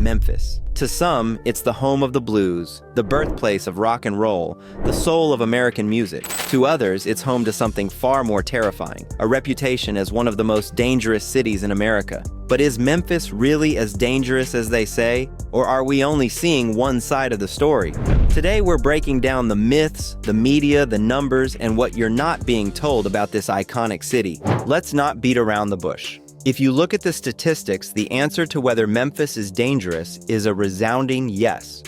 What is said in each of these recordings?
Memphis. To some, it's the home of the blues, the birthplace of rock and roll, the soul of American music. To others, it's home to something far more terrifying, a reputation as one of the most dangerous cities in America. But is Memphis really as dangerous as they say? Or are we only seeing one side of the story? Today, we're breaking down the myths, the media, the numbers, and what you're not being told about this iconic city. Let's not beat around the bush. If you look at the statistics, the answer to whether Memphis is dangerous is a resounding yes.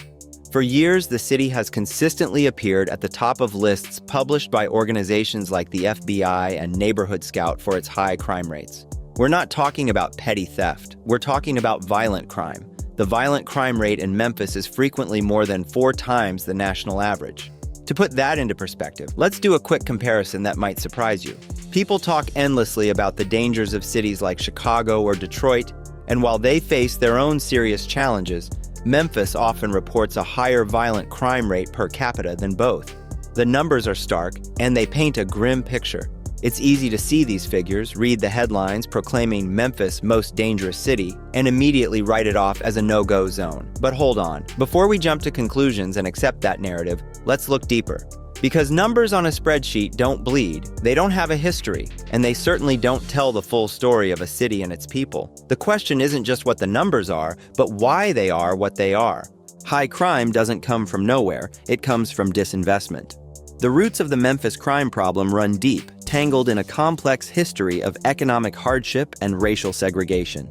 For years, the city has consistently appeared at the top of lists published by organizations like the FBI and Neighborhood Scout for its high crime rates. We're not talking about petty theft, we're talking about violent crime. The violent crime rate in Memphis is frequently more than 4 times the national average. To put that into perspective, let's do a quick comparison that might surprise you. People talk endlessly about the dangers of cities like Chicago or Detroit, and while they face their own serious challenges, Memphis often reports a higher violent crime rate per capita than both. The numbers are stark, and they paint a grim picture. It's easy to see these figures, read the headlines proclaiming Memphis most dangerous city, and immediately write it off as a no-go zone. But hold on, before we jump to conclusions and accept that narrative, let's look deeper. Because numbers on a spreadsheet don't bleed, they don't have a history, and they certainly don't tell the full story of a city and its people. The question isn't just what the numbers are, but why they are what they are. High crime doesn't come from nowhere, it comes from disinvestment. The roots of the Memphis crime problem run deep, tangled in a complex history of economic hardship and racial segregation.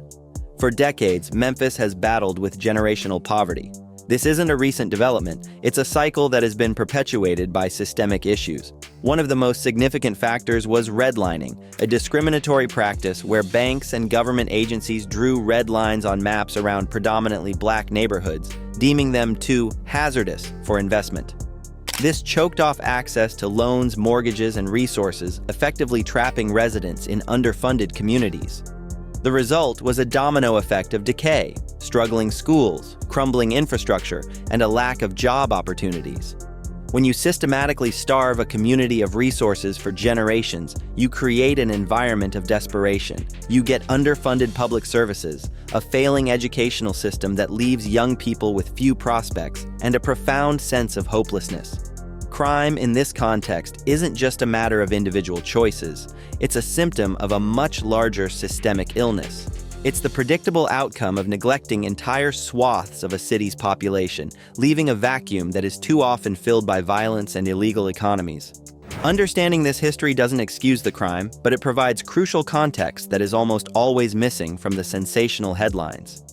For decades, Memphis has battled with generational poverty. This isn't a recent development, it's a cycle that has been perpetuated by systemic issues. One of the most significant factors was redlining, a discriminatory practice where banks and government agencies drew red lines on maps around predominantly black neighborhoods, deeming them too hazardous for investment. This choked off access to loans, mortgages, and resources, effectively trapping residents in underfunded communities. The result was a domino effect of decay, struggling schools, crumbling infrastructure, and a lack of job opportunities. When you systematically starve a community of resources for generations, you create an environment of desperation. You get underfunded public services, a failing educational system that leaves young people with few prospects, and a profound sense of hopelessness. Crime in this context isn't just a matter of individual choices, it's a symptom of a much larger systemic illness. It's the predictable outcome of neglecting entire swaths of a city's population, leaving a vacuum that is too often filled by violence and illegal economies. Understanding this history doesn't excuse the crime, but it provides crucial context that is almost always missing from the sensational headlines.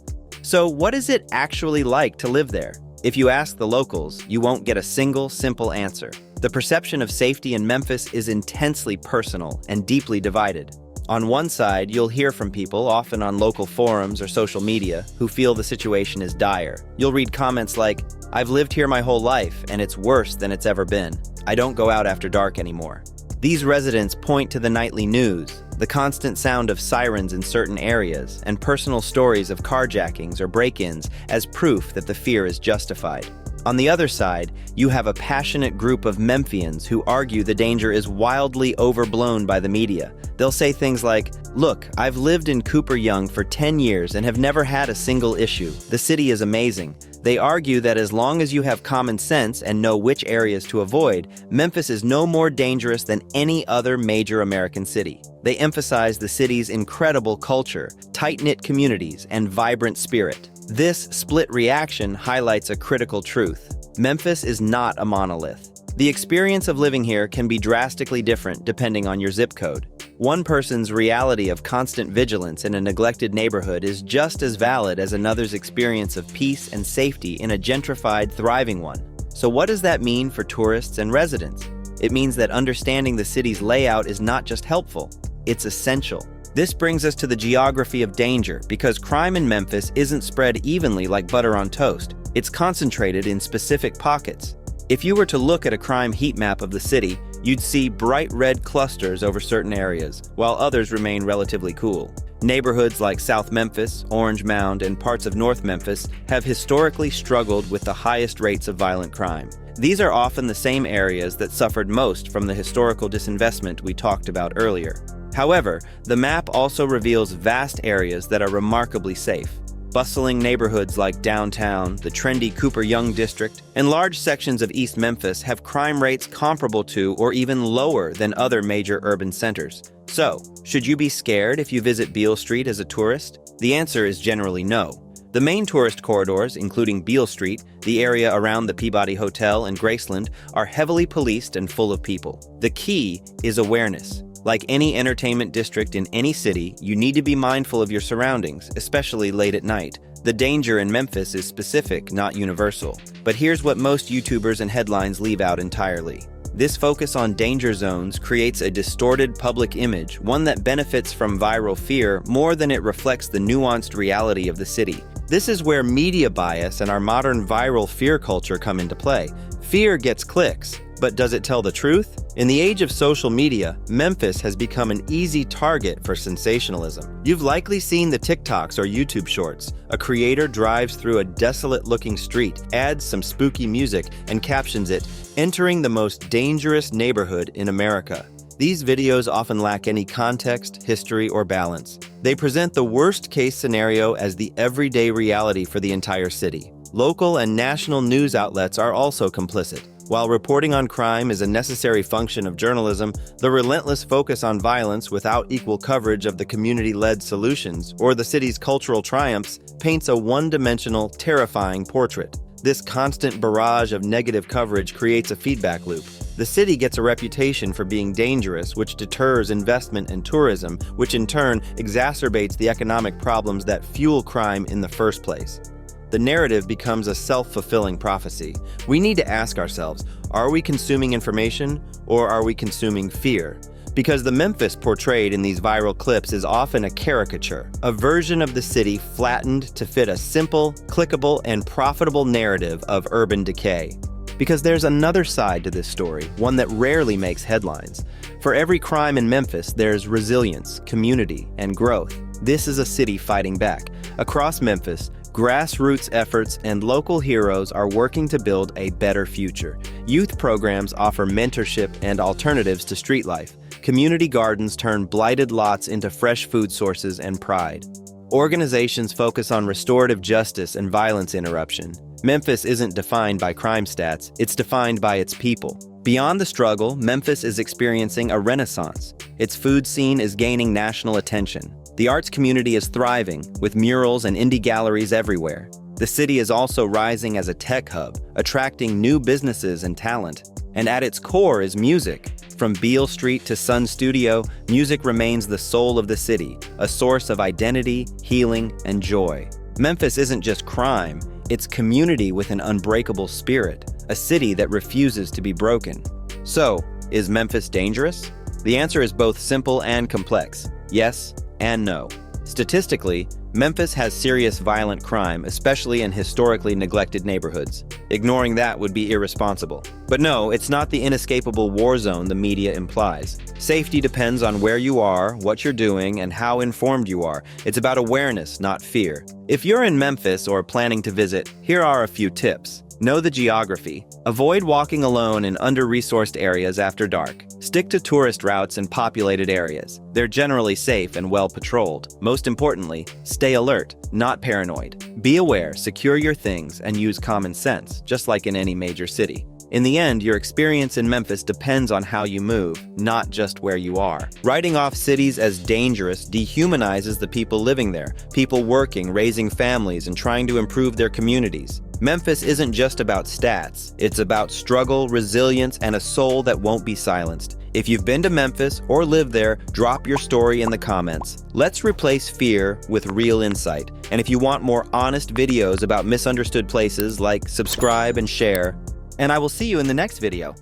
So, what is it actually like to live there? If you ask the locals, you won't get a single simple answer. The perception of safety in Memphis is intensely personal and deeply divided. On one side, you'll hear from people, often on local forums or social media, who feel the situation is dire. You'll read comments like, "I've lived here my whole life, and it's worse than it's ever been. I don't go out after dark anymore." These residents point to the nightly news, the constant sound of sirens in certain areas, and personal stories of carjackings or break-ins as proof that the fear is justified. On the other side, you have a passionate group of Memphians who argue the danger is wildly overblown by the media. They'll say things like, "Look, I've lived in Cooper Young for 10 years and have never had a single issue. The city is amazing." They argue that as long as you have common sense and know which areas to avoid, Memphis is no more dangerous than any other major American city. They emphasize the city's incredible culture, tight-knit communities, and vibrant spirit. This split reaction highlights a critical truth. Memphis is not a monolith. The experience of living here can be drastically different depending on your zip code. One person's reality of constant vigilance in a neglected neighborhood is just as valid as another's experience of peace and safety in a gentrified, thriving one. So what does that mean for tourists and residents? It means that understanding the city's layout is not just helpful, it's essential. This brings us to the geography of danger, because crime in Memphis isn't spread evenly like butter on toast. It's concentrated in specific pockets. If you were to look at a crime heat map of the city, you'd see bright red clusters over certain areas, while others remain relatively cool. Neighborhoods like South Memphis, Orange Mound, and parts of North Memphis have historically struggled with the highest rates of violent crime. These are often the same areas that suffered most from the historical disinvestment we talked about earlier. However, the map also reveals vast areas that are remarkably safe. Bustling neighborhoods like downtown, the trendy Cooper Young district, and large sections of East Memphis have crime rates comparable to or even lower than other major urban centers. So, should you be scared if you visit Beale Street as a tourist? The answer is generally no. The main tourist corridors, including Beale Street, the area around the Peabody Hotel and Graceland, are heavily policed and full of people. The key is awareness. Like any entertainment district in any city, you need to be mindful of your surroundings, especially late at night. The danger in Memphis is specific, not universal. But here's what most YouTubers and headlines leave out entirely. This focus on danger zones creates a distorted public image, one that benefits from viral fear more than it reflects the nuanced reality of the city. This is where media bias and our modern viral fear culture come into play. Fear gets clicks, but does it tell the truth? In the age of social media, Memphis has become an easy target for sensationalism. You've likely seen the TikToks or YouTube shorts. A creator drives through a desolate-looking street, adds some spooky music, and captions it, "Entering the most dangerous neighborhood in America." These videos often lack any context, history, or balance. They present the worst-case scenario as the everyday reality for the entire city. Local and national news outlets are also complicit. While reporting on crime is a necessary function of journalism, the relentless focus on violence without equal coverage of the community-led solutions or the city's cultural triumphs paints a one-dimensional, terrifying portrait. This constant barrage of negative coverage creates a feedback loop. The city gets a reputation for being dangerous, which deters investment and tourism, which in turn exacerbates the economic problems that fuel crime in the first place. The narrative becomes a self-fulfilling prophecy. We need to ask ourselves, are we consuming information or are we consuming fear? Because the Memphis portrayed in these viral clips is often a caricature, a version of the city flattened to fit a simple, clickable, and profitable narrative of urban decay. Because there's another side to this story, one that rarely makes headlines. For every crime in Memphis, there's resilience, community, and growth. This is a city fighting back. Across Memphis, grassroots efforts and local heroes are working to build a better future. Youth programs offer mentorship and alternatives to street life. Community gardens turn blighted lots into fresh food sources and pride. Organizations focus on restorative justice and violence interruption. Memphis isn't defined by crime stats, it's defined by its people. Beyond the struggle, Memphis is experiencing a renaissance. Its food scene is gaining national attention. The arts community is thriving, with murals and indie galleries everywhere. The city is also rising as a tech hub, attracting new businesses and talent. And at its core is music. From Beale Street to Sun Studio, music remains the soul of the city, a source of identity, healing, and joy. Memphis isn't just crime, it's community with an unbreakable spirit, a city that refuses to be broken. So, is Memphis dangerous? The answer is both simple and complex. Yes and no. Statistically, Memphis has serious violent crime, especially in historically neglected neighborhoods. Ignoring that would be irresponsible. But no, it's not the inescapable war zone the media implies. Safety depends on where you are, what you're doing, and how informed you are. It's about awareness, not fear. If you're in Memphis or planning to visit, here are a few tips. Know the geography. Avoid walking alone in under-resourced areas after dark. Stick to tourist routes in populated areas. They're generally safe and well-patrolled. Most importantly, stay alert, not paranoid. Be aware, secure your things, and use common sense, just like in any major city. In the end, your experience in Memphis depends on how you move, not just where you are. Writing off cities as dangerous dehumanizes the people living there, people working, raising families, and trying to improve their communities. Memphis isn't just about stats. It's about struggle, resilience, and a soul that won't be silenced. If you've been to Memphis or lived there, drop your story in the comments. Let's replace fear with real insight. And if you want more honest videos about misunderstood places, like subscribe and share. And I will see you in the next video.